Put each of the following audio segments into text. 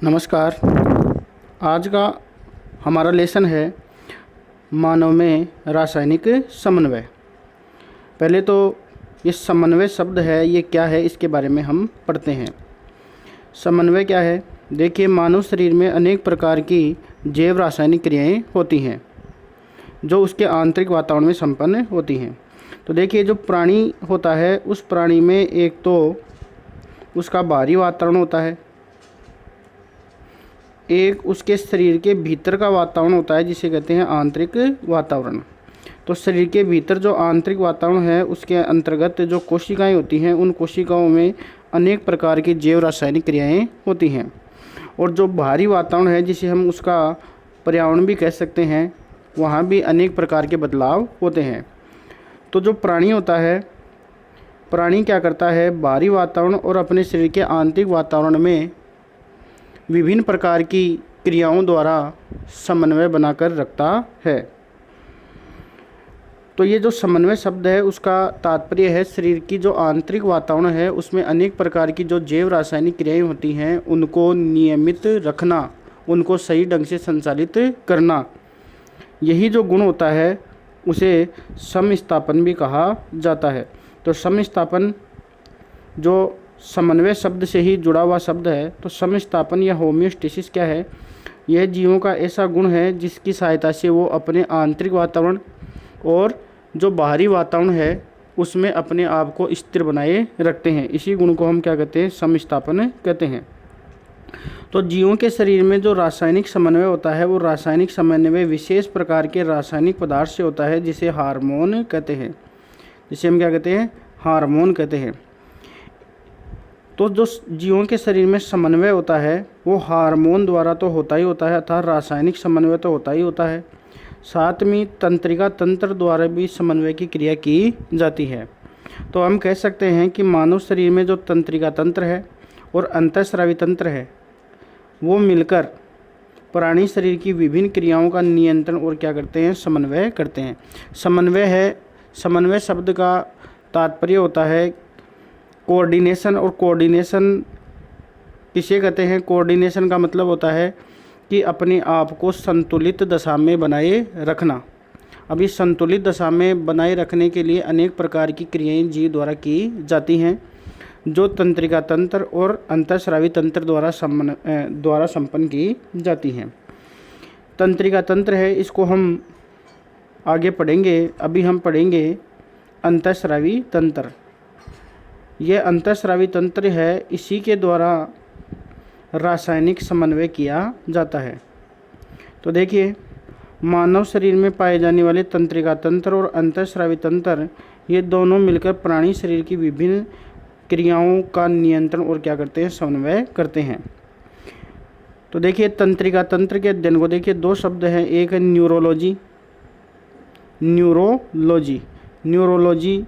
नमस्कार। आज का हमारा लेसन है मानव में रासायनिक समन्वय। पहले तो ये समन्वय शब्द है, ये क्या है, इसके बारे में हम पढ़ते हैं। समन्वय क्या है? देखिए, मानव शरीर में अनेक प्रकार की जैव रासायनिक क्रियाएं होती हैं जो उसके आंतरिक वातावरण में संपन्न होती हैं। तो देखिए, जो प्राणी होता है उस प्राणी में एक तो उसका बाहरी वातावरण होता है, एक उसके शरीर के भीतर का वातावरण होता है जिसे कहते हैं आंतरिक वातावरण। तो शरीर के भीतर जो आंतरिक वातावरण है उसके अंतर्गत जो कोशिकाएं होती हैं, उन कोशिकाओं में अनेक प्रकार की जैव रासायनिक क्रियाएं होती हैं। और जो बाहरी वातावरण है जिसे हम उसका पर्यावरण भी कह सकते हैं, वहाँ भी अनेक प्रकार के बदलाव होते हैं। तो जो प्राणी होता है, प्राणी क्या करता है, बाहरी वातावरण और अपने शरीर के आंतरिक वातावरण में विभिन्न प्रकार की क्रियाओं द्वारा समन्वय बनाकर रखता है। तो ये जो समन्वय शब्द है उसका तात्पर्य है शरीर की जो आंतरिक वातावरण है उसमें अनेक प्रकार की जो जैव रासायनिक क्रियाएं होती हैं उनको नियमित रखना, उनको सही ढंग से संचालित करना। यही जो गुण होता है उसे समस्थापन भी कहा जाता है। तो समस्थापन जो समन्वय शब्द से ही जुड़ा हुआ शब्द है, तो समस्थापन या होमियोस्टेसिस क्या है? यह जीवों का ऐसा गुण है जिसकी सहायता से वो अपने आंतरिक वातावरण और जो बाहरी वातावरण है उसमें अपने आप को स्थिर बनाए रखते हैं। इसी गुण को हम क्या कहते हैं? समस्थापन कहते हैं। तो जीवों के शरीर में जो रासायनिक समन्वय होता है वो रासायनिक समन्वय विशेष प्रकार के रासायनिक पदार्थ से होता है जिसे हार्मोन कहते हैं, जिसे हम क्या कहते हैं? हार्मोन कहते हैं। तो जो जीवों के शरीर में समन्वय होता है वो हार्मोन द्वारा तो होता ही होता है, अर्थात रासायनिक समन्वय तो होता ही होता है, साथ में तंत्रिका तंत्र द्वारा भी समन्वय की क्रिया की जाती है। तो हम कह सकते हैं कि मानव शरीर में जो तंत्रिका तंत्र है और अंतःस्रावी तंत्र है वो मिलकर प्राणी शरीर की विभिन्न क्रियाओं का नियंत्रण और क्या करते हैं? समन्वय करते हैं। समन्वय शब्द का तात्पर्य होता है कोऑर्डिनेशन। और कोऑर्डिनेशन किसे कहते हैं? कोऑर्डिनेशन का मतलब होता है कि अपने आप को संतुलित दशा में बनाए रखना। अब इस संतुलित दशा में बनाए रखने के लिए अनेक प्रकार की क्रियाएं जीव द्वारा की जाती हैं जो तंत्रिका तंत्र और अंतःस्रावी तंत्र द्वारा संपन्न की जाती हैं। तंत्रिका तंत्र है, इसको हम आगे पढ़ेंगे। अभी हम पढ़ेंगे अंतःस्रावी तंत्र। यह अंतःस्रावी तंत्र है, इसी के द्वारा रासायनिक समन्वय किया जाता है। तो देखिए, मानव शरीर में पाए जाने वाले तंत्रिका तंत्र और अंतःस्रावी तंत्र ये दोनों मिलकर प्राणी शरीर की विभिन्न क्रियाओं का नियंत्रण और क्या करते हैं? समन्वय करते हैं। तो देखिए, तंत्रिका तंत्र के अध्ययन को देखिए, दो शब्द हैं, एक है न्यूरोलॉजी। न्यूरोलॉजी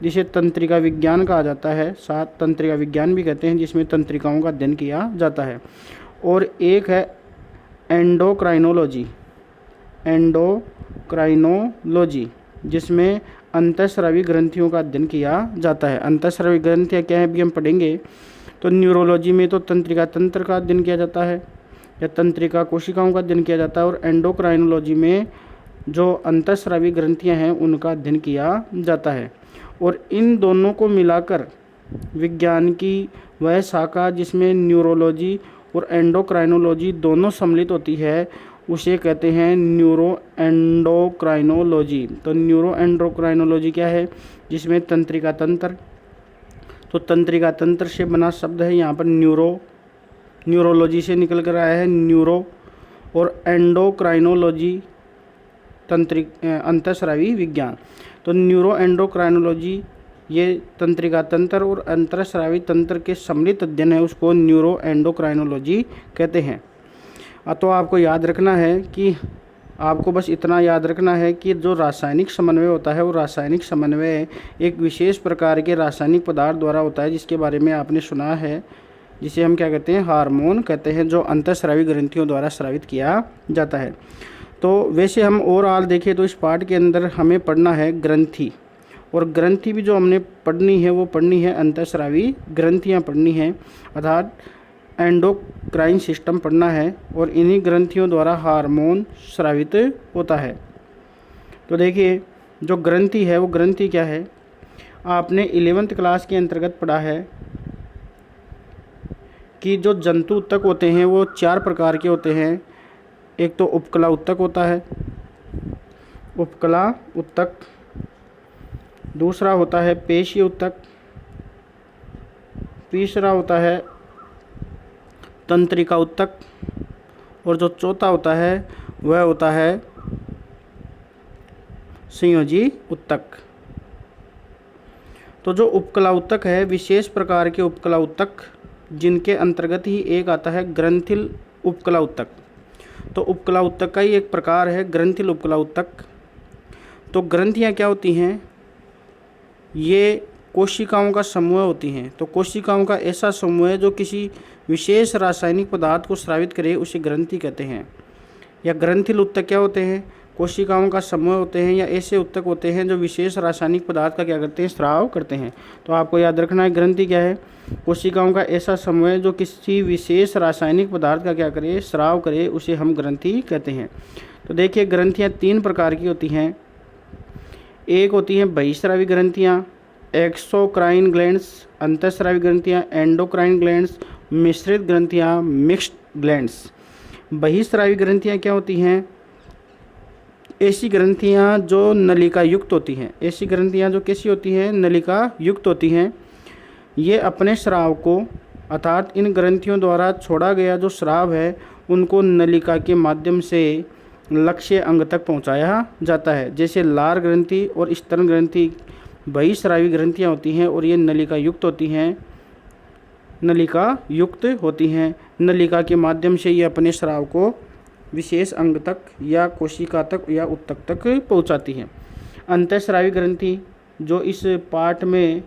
जिसे तंत्रिका विज्ञान कहा जाता है, साथ तंत्रिका विज्ञान भी कहते हैं, जिसमें तंत्रिकाओं का अध्ययन किया जाता है। और एक है एंडोक्राइनोलॉजी, जिसमें अंतःस्रावी ग्रंथियों का अध्ययन किया जाता है। अंतःस्रावी ग्रंथियाँ क्या है, अभी हम पढ़ेंगे। तो न्यूरोलॉजी में तो तंत्रिका तंत्र का अध्ययन किया जाता है या तंत्रिका कोशिकाओं का अध्ययन किया जाता है, और एंडोक्राइनोलॉजी में जो अंतःस्रावी ग्रंथियाँ हैं उनका अध्ययन किया जाता है। और इन दोनों को मिलाकर विज्ञान की वह शाखा जिसमें न्यूरोलॉजी और एंडोक्राइनोलॉजी दोनों सम्मिलित होती है उसे कहते हैं न्यूरो एंडोक्राइनोलॉजी। तो न्यूरो एंडोक्राइनोलॉजी क्या है? जिसमें तंत्रिका तंत्र, तो तंत्रिका तंत्र से बना शब्द है यहाँ पर न्यूरोलॉजी से निकल कर आया है न्यूरो, और एंडोक्राइनोलॉजी अंतःस्रावी विज्ञान। तो न्यूरो एंडोक्राइनोलॉजी ये तंत्रिका तंत्र और अंतःस्रावी तंत्र के सम्मिलित अध्ययन है, उसको न्यूरो एंडोक्राइनोलॉजी कहते हैं। तो आपको याद रखना है कि आपको बस इतना याद रखना है कि जो रासायनिक समन्वय होता है वो रासायनिक समन्वय एक विशेष प्रकार के रासायनिक पदार्थ द्वारा होता है जिसके बारे में आपने सुना है, जिसे हम क्या कहते हैं? हार्मोन कहते हैं, जो अंतःस्रावी ग्रंथियों द्वारा स्रावित किया जाता है। तो वैसे हम ओवरऑल देखें तो इस पाठ के अंदर हमें पढ़ना है ग्रंथि, और ग्रंथि भी जो हमने पढ़नी है वो पढ़नी है अंतःस्रावी ग्रंथियाँ पढ़नी हैं, अर्थात एंडोक्राइन सिस्टम पढ़ना है और इन्हीं ग्रंथियों द्वारा हार्मोन स्रावित होता है। तो देखिए जो ग्रंथि है वो ग्रंथि क्या है, आपने 11th क्लास के अंतर्गत पढ़ा है कि जो जंतु ऊतक होते हैं वो 4 प्रकार के होते हैं। एक तो उपकला ऊतक होता है, उपकला ऊतक, दूसरा होता है पेशीय ऊतक, तीसरा होता है तंत्रिका ऊतक और जो चौथा होता है वह होता है संयोजी ऊतक। तो जो उपकला ऊतक है, विशेष प्रकार के उपकला ऊतक जिनके अंतर्गत ही एक आता है ग्रंथिल उपकला ऊतक। तो उपकला ऊतक का ही एक प्रकार है ग्रंथिल उपकला ऊतक। तो ग्रंथियाँ क्या होती हैं, ये कोशिकाओं का समूह होती हैं। तो कोशिकाओं का ऐसा समूह है जो किसी विशेष रासायनिक पदार्थ को स्रावित करे, उसे ग्रंथि कहते हैं। या ग्रंथिल ऊतक क्या होते हैं, कोशिकाओं का समूह होते हैं या ऐसे ऊतक होते हैं जो विशेष रासायनिक पदार्थ का क्या करते हैं, स्राव करते हैं। तो आपको याद रखना है ग्रंथि क्या है, कोशिकाओं का ऐसा समूह है जो किसी विशेष रासायनिक पदार्थ का क्या करे, स्राव करे, उसे हम ग्रंथि कहते हैं। तो देखिए ग्रंथियाँ 3 प्रकार की होती हैं। एक होती हैं बहिस्रावी ग्रंथियाँ, एक्सोक्राइन ग्लैंड्स, अंतःस्रावी ग्रंथियाँ, एंडोक्राइन ग्लैंड्स, मिश्रित ग्रंथियाँ, मिक्स्ड ग्लैंड्स। बहिस्रावी ग्रंथियाँ क्या होती हैं, ऐसी ग्रंथियाँ जो नलिका युक्त होती हैं। ऐसी ग्रंथियाँ जो कैसी होती हैं, नलिका युक्त होती हैं। ये अपने स्राव को, अर्थात इन ग्रंथियों द्वारा छोड़ा गया जो स्राव है उनको नलिका के माध्यम से लक्ष्य अंग तक पहुंचाया जाता है। जैसे लार ग्रंथि और स्तन ग्रंथि बहिस्रावी ग्रंथियाँ होती हैं और ये नलिका युक्त होती हैं, नलिका युक्त होती हैं। नलिका के माध्यम से ये अपने स्राव को विशेष अंग तक या कोशिका तक या ऊतक तक पहुंचाती हैं। अंतःस्रावी ग्रंथि, जो इस पाठ में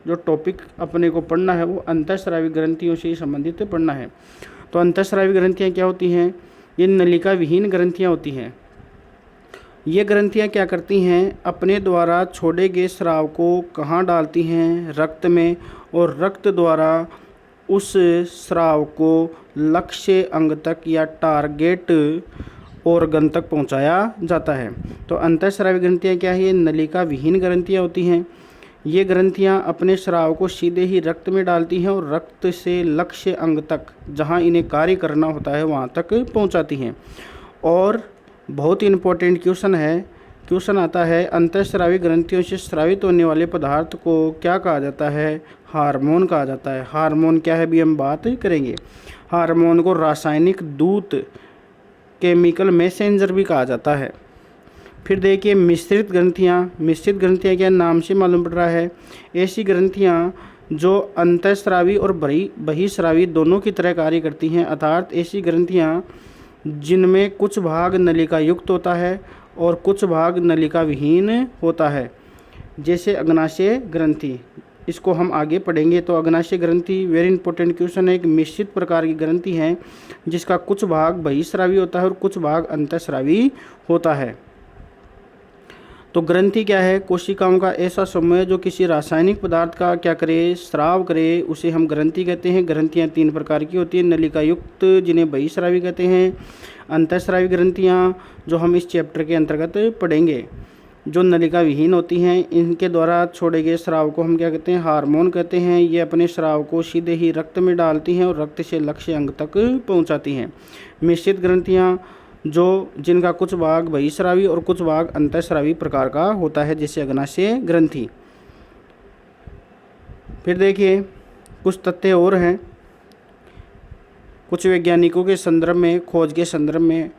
जो टॉपिक अपने को पढ़ना है वो अंतःस्रावी ग्रंथियों से संबंधित पढ़ना है। तो अंतःस्रावी ग्रंथियाँ क्या होती हैं, ये नलिका विहीन ग्रंथियाँ होती हैं। ये ग्रंथियाँ क्या करती हैं, अपने द्वारा छोड़े गए स्राव को कहाँ डालती हैं, रक्त में, और रक्त द्वारा उस स्राव को लक्ष्य अंग तक या टारगेट ऑर्गन तक पहुंचाया जाता है। तो अंतःस्रावी ग्रंथियाँ क्या है, ये नलिका विहीन ग्रंथियाँ होती हैं। ये ग्रंथियाँ अपने स्राव को सीधे ही रक्त में डालती हैं और रक्त से लक्ष्य अंग तक, जहाँ इन्हें कार्य करना होता है, वहाँ तक पहुँचाती हैं। और बहुत ही इम्पोर्टेंट क्वेश्चन आता है, अंतःस्रावी ग्रंथियों से स्रावित होने वाले पदार्थ को क्या कहा जाता है, हार्मोन कहा जाता है। हार्मोन क्या है भी हम बात करेंगे। हार्मोन को रासायनिक दूत, केमिकल मैसेंजर भी कहा जाता है। फिर देखिए मिश्रित ग्रंथियाँ क्या नाम से मालूम पड़ रहा है, ऐसी ग्रंथियाँ जो अंतःस्रावी और बहिस्रावी दोनों की तरह कार्य करती हैं। अर्थात ऐसी ग्रंथियाँ जिनमें कुछ भाग नलिका युक्त होता है और कुछ भाग नलिका विहीन होता है। जैसे अग्नाशय ग्रंथि, इसको हम आगे पढ़ेंगे। तो अग्नाशय ग्रंथि वेरी इंपॉर्टेंट क्वेश्चन है। एक निश्चित प्रकार की ग्रंथि है जिसका कुछ भाग बहिस्रावी होता है और कुछ भाग अंतःस्रावी होता है। तो ग्रंथि क्या है, कोशिकाओं का ऐसा समूह जो किसी रासायनिक पदार्थ का क्या करे, स्राव करे, उसे हम ग्रंथि कहते हैं। ग्रंथियाँ 3 प्रकार की होती हैं, नलिका युक्त जिन्हें बहिस्रावी कहते हैं, अंतःस्रावी ग्रंथियाँ जो हम इस चैप्टर के अंतर्गत पढ़ेंगे, जो नलिका विहीन होती हैं। इनके द्वारा छोड़े गए स्राव को हम क्या कहते हैं, हार्मोन कहते हैं। ये अपने स्राव को सीधे ही रक्त में डालती हैं और रक्त से लक्ष्य अंग तक पहुंचाती हैं। मिश्रित ग्रंथियाँ जो जिनका कुछ भाग बहिस्रावी और कुछ भाग अंतःस्रावी प्रकार का होता है, जैसे अग्नाशय ग्रंथि। फिर देखिए कुछ तथ्य और हैं। कुछ वैज्ञानिकों के संदर्भ में, खोज के संदर्भ में,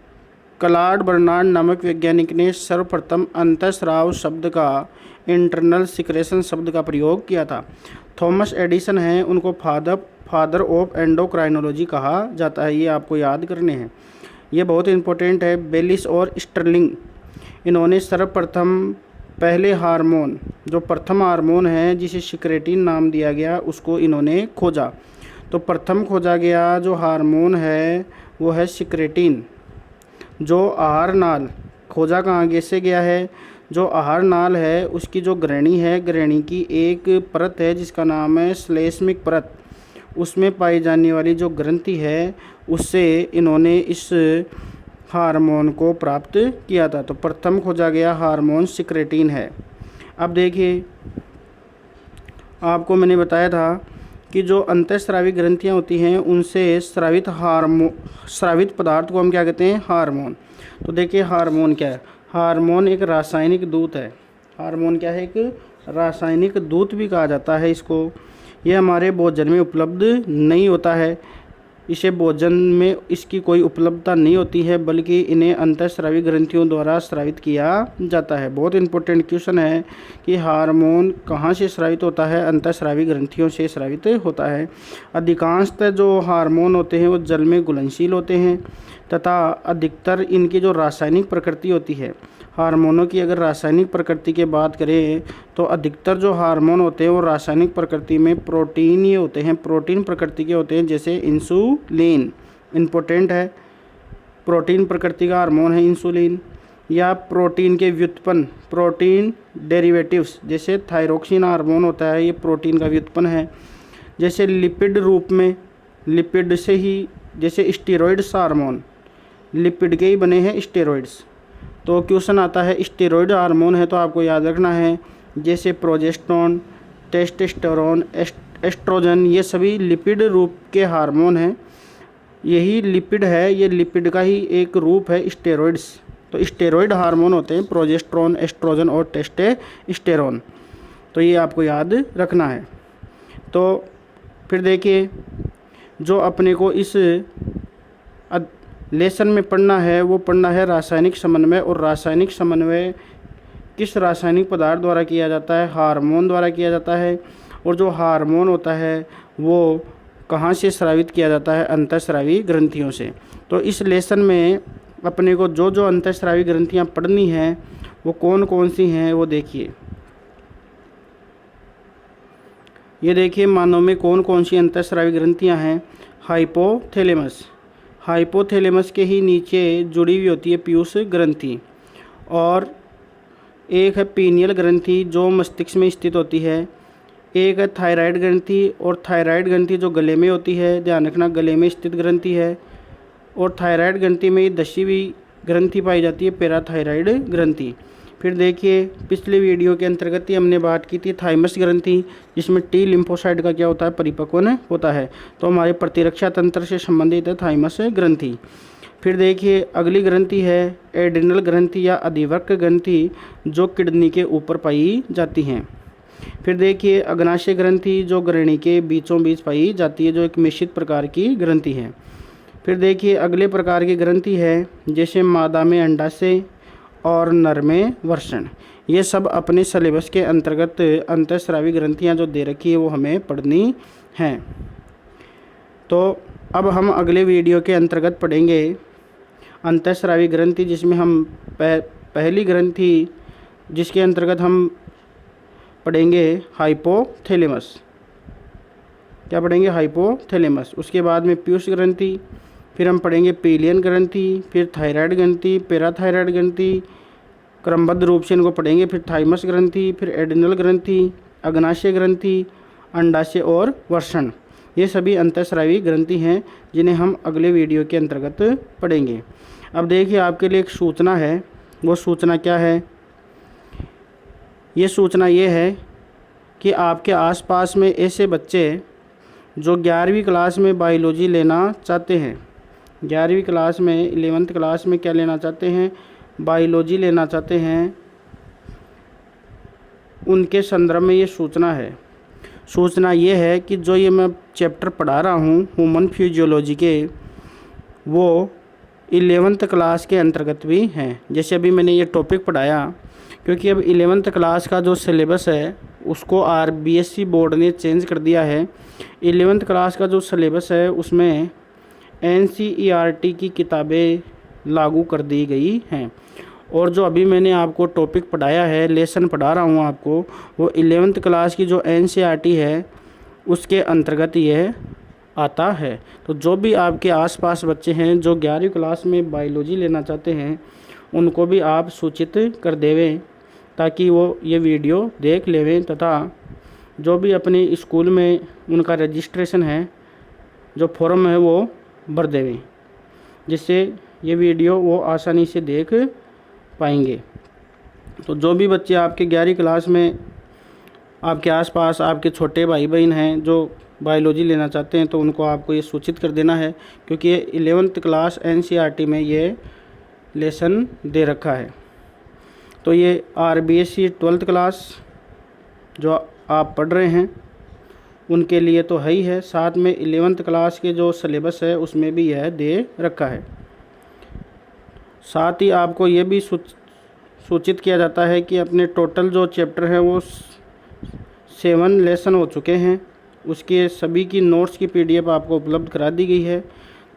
क्लॉड बर्नार्ड नामक वैज्ञानिक ने सर्वप्रथम अंतःस्राव शब्द का, इंटरनल सिक्रेशन शब्द का प्रयोग किया था। थॉमस एडिसन हैं, उनको फादर ऑफ एंडोक्राइनोलॉजी कहा जाता है। ये आपको याद करने हैं, ये बहुत इंपॉर्टेंट है। बेलिस और स्टर्लिंग, इन्होंने सर्वप्रथम पहले हार्मोन, जो प्रथम हार्मोन है जिसे सिक्रेटिन नाम दिया गया, उसको इन्होंने खोजा। तो प्रथम खोजा गया जो हार्मोन है वो है सिक्रेटिन, जो आहार नाल खोजा कहाँ कैसे गया है, जो आहार नाल है उसकी जो ग्रहणी है, ग्रहणी की एक परत है जिसका नाम है श्लेष्मिक परत, उसमें पाई जाने वाली जो ग्रंथि है उससे इन्होंने इस हार्मोन को प्राप्त किया था। तो प्रथम खोजा गया हार्मोन सिक्रेटिन है। अब देखिए, आपको मैंने बताया था कि जो अंतःस्रावी ग्रंथियां होती हैं उनसे स्रावित पदार्थ को हम क्या कहते हैं? हार्मोन। तो देखिए हार्मोन क्या है? हार्मोन एक रासायनिक दूत है। हार्मोन क्या है? एक रासायनिक दूत भी कहा जाता है इसको। यह हमारे भोजन में उपलब्ध नहीं होता है, इसे भोजन में इसकी कोई उपलब्धता नहीं होती है, बल्कि इन्हें अंतःस्रावी ग्रंथियों द्वारा स्रावित किया जाता है। बहुत इंपॉर्टेंट क्वेश्चन है कि हार्मोन कहाँ से स्रावित होता है? अंतःस्रावी ग्रंथियों से स्रावित होता है। अधिकांशतः जो हार्मोन होते हैं वो जल में घुलनशील होते हैं तथा अधिकतर इनकी जो रासायनिक प्रकृति होती है, हार्मोनों की अगर रासायनिक प्रकृति की बात करें तो अधिकतर जो हार्मोन होते हैं वो रासायनिक प्रकृति में प्रोटीन होते हैं, प्रोटीन प्रकृति के होते हैं। जैसे इंसुलिन इम्पोर्टेंट है, प्रोटीन प्रकृति का हार्मोन है इंसुलिन। या प्रोटीन के व्युत्पन्न, प्रोटीन डेरिवेटिव्स, जैसे थायरोक्सिन हार्मोन होता है, ये प्रोटीन का व्युत्पन्न है। जैसे लिपिड रूप में, लिपिड से ही, जैसे स्टेरॉइड्स हार्मोन लिपिड के ही बने हैं स्टेरॉइड्स। तो क्वेश्चन आता है स्टेरॉइड हार्मोन है तो आपको याद रखना है, जैसे प्रोजेस्टेरोन, टेस्टोस्टेरोन, एस्ट्रोजन, ये सभी लिपिड रूप के हार्मोन हैं। यही लिपिड है, ये लिपिड का ही एक रूप है स्टेरॉइड्स। तो स्टेरॉइड हार्मोन होते हैं प्रोजेस्टेरोन, एस्ट्रोजन और टेस्टोस्टेरोन। तो ये आपको याद रखना है। तो फिर देखिए, जो अपने को इस लेसन में पढ़ना है वो पढ़ना है रासायनिक समन्वय। और रासायनिक समन्वय किस रासायनिक पदार्थ द्वारा किया जाता है? हार्मोन द्वारा किया जाता है। और जो हार्मोन होता है वो कहाँ से स्रावित किया जाता है? अंतःस्रावी ग्रंथियों से। तो इस लेसन में अपने को जो जो अंतःस्रावी ग्रंथियाँ पढ़नी हैं वो कौन कौन सी हैं वो देखिए। ये देखिए मानव में कौन कौन सी अंतःस्रावी ग्रंथियाँ हैं। हाइपोथैलेमस, हाइपोथैलेमस के ही नीचे जुड़ी हुई होती है पीयूष ग्रंथि। और एक है पीनियल ग्रंथि जो मस्तिष्क में स्थित होती है। एक है थायराइड ग्रंथि, और थायराइड ग्रंथि जो गले में होती है, ध्यान रखना गले में स्थित ग्रंथि है। और थायराइड ग्रंथि में 10वीं ग्रंथि पाई जाती है, पैराथायराइड ग्रंथि। फिर देखिए पिछले वीडियो के अंतर्गत ही हमने बात की थी थाइमस ग्रंथि, जिसमें टी लिम्फोसाइट का क्या होता है? परिपक्वन होता है। तो हमारे प्रतिरक्षा तंत्र से संबंधित है थाइमस ग्रंथि। फिर देखिए अगली ग्रंथि है एड्रिनल ग्रंथि या अधिवृक्क ग्रंथि, जो किडनी के ऊपर पाई जाती हैं। फिर देखिए अग्नाशय ग्रंथि जो ग्रहणी के बीचों बीच पाई जाती है, जो एक मिश्रित प्रकार की ग्रंथि है। फिर देखिए अगले प्रकार की ग्रंथि है जैसे मादा में अंडाशय और नर में वृषण। ये सब अपने सिलेबस के अंतर्गत अंतःस्रावी ग्रंथियाँ जो दे रखी है वो हमें पढ़नी हैं। तो अब हम अगले वीडियो के अंतर्गत पढ़ेंगे अंतःस्रावी ग्रंथि, जिसमें हम पहली ग्रंथि जिसके अंतर्गत हम पढ़ेंगे हाइपोथैलेमस। क्या पढ़ेंगे? हाइपोथैलेमस। उसके बाद में पीयूष ग्रंथि, फिर हम पढ़ेंगे पीलियन ग्रंथि, फिर थायराइड ग्रंथि, पैराथायराइड ग्रंथि, क्रमबद्ध रूप से इनको पढ़ेंगे। फिर थाइमस ग्रंथि, फिर एड्रिनल ग्रंथि, अग्नाशय ग्रंथि, अंडाशय और वृषण। ये सभी अंतःस्रावी ग्रंथि हैं जिन्हें हम अगले वीडियो के अंतर्गत पढ़ेंगे। अब देखिए आपके लिए एक सूचना है, वो सूचना क्या है? ये सूचना ये है कि आपके आसपास में ऐसे बच्चे जो 11वीं क्लास में बायोलॉजी लेना चाहते हैं, 11वीं क्लास में 11th क्लास में क्या लेना चाहते हैं? बायोलॉजी लेना चाहते हैं, उनके संदर्भ में ये सूचना है। सूचना ये है कि जो ये मैं चैप्टर पढ़ा रहा हूँ ह्यूमन फिजियोलॉजी के, वो 11th क्लास के अंतर्गत भी हैं। जैसे अभी मैंने ये टॉपिक पढ़ाया, क्योंकि अब 11th क्लास का जो सिलेबस है उसको RBSE बोर्ड ने चेंज कर दिया है। 11th क्लास का जो सिलेबस है उसमें NCERT की किताबें लागू कर दी गई हैं। और जो अभी मैंने आपको टॉपिक पढ़ाया है, लेसन पढ़ा रहा हूँ आपको, वो 11th क्लास की जो NCERT है उसके अंतर्गत यह आता है। तो जो भी आपके आसपास बच्चे हैं जो 11वीं क्लास में बायोलॉजी लेना चाहते हैं, उनको भी आप सूचित कर देवें ताकि वो ये वीडियो देख लेवें, तथा जो भी अपने स्कूल में उनका रजिस्ट्रेशन है जो फॉर्म है वो भर देवें, जिससे ये वीडियो वो आसानी से देख पाएंगे। तो जो भी बच्चे आपके 11वीं क्लास में आपके आसपास आपके छोटे भाई बहन हैं जो बायोलॉजी लेना चाहते हैं, तो उनको आपको ये सूचित कर देना है, क्योंकि ये 11th क्लास NCERT में ये लेसन दे रखा है। तो ये RBSC 12th क्लास जो आप पढ़ रहे हैं उनके लिए तो है ही है, साथ में 11th क्लास के जो सिलेबस है उसमें भी यह दे रखा है। साथ ही आपको ये भी सूचित किया जाता है कि अपने टोटल जो चैप्टर हैं वो 7 लेसन हो चुके हैं, उसके सभी की नोट्स की PDF आपको उपलब्ध करा दी गई है।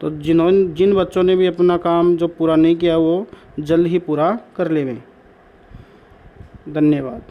तो जिन बच्चों ने भी अपना काम जो पूरा नहीं किया वो जल्द ही पूरा कर लेवें। धन्यवाद।